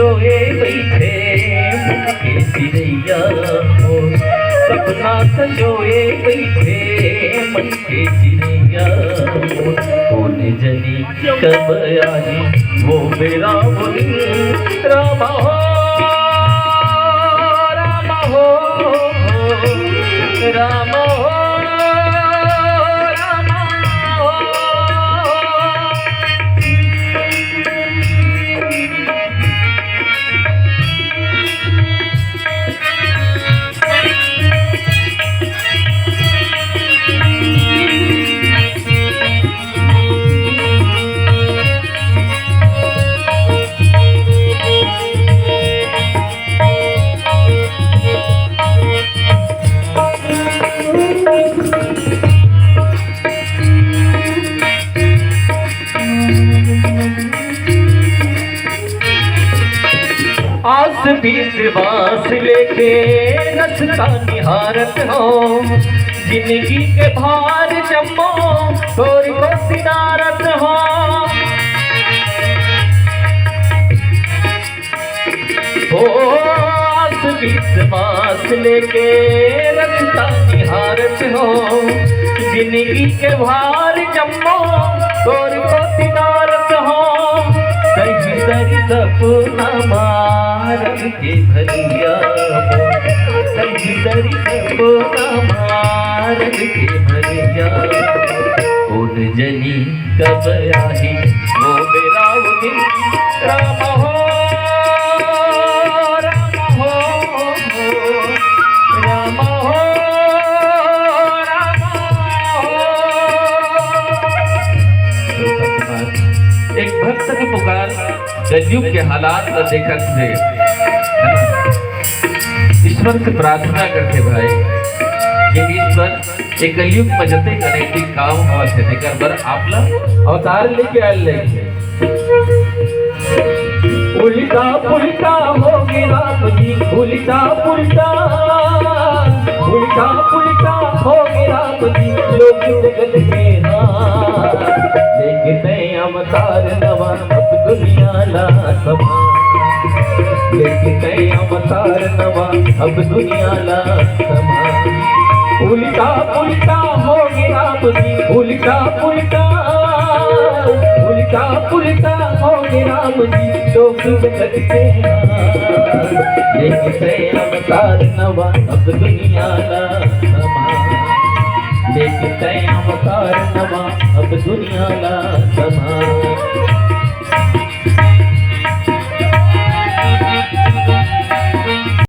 संजोए बैठे मन के चिड़ैया मोर, सपना संजोए बैठे मन के चिड़ैया मोर। कौन जनी कब आई वो मेरा बोली रामा हो रामा हो रामा हो रामा हो। आस विश्वास लेके रस्ता निहारत हो, जिंदगी के भार जमो थोड़ी को सिनारत हो। आस विश्वास लेके रस्ता निहारत हो, जिंदगी के भार जमो थोड़ी को सिनारत हो। कहीं सरी सपना मारन के भरिया मोर, कहीं सरी सपना मारन के भरिया। कौन जनी कब आई वो मेरा दिन राम हो राम हो राम हो राम हो। एक भक्त की पुकार कलयुग के हालात को देखत थे, ईश्वर से प्रार्थना करते भाई कि ईश्वर एक कलयुग में जते कनेक्टिव काम हुआ थे देकर बर आपला अवतार लेके आयल लेके उल्टा पुल्टा हो गया जी, उल्टा पुल्टा उल्टा पुल्टा हो गया जी। लोग जगत के हाथ लेके अवतार नवा अब दुनिया ला समा, लेके अवतार नवा अब दुनिया ला समा। उल्टा पुल्टा हो गया जी, उल्टा पुल्टा उल्टा पुल्टा हो गया जी। लोग जगत के लेके अवतार नवा अब दुनिया ला समा, लेके अवतार नवा अब दुनिया ला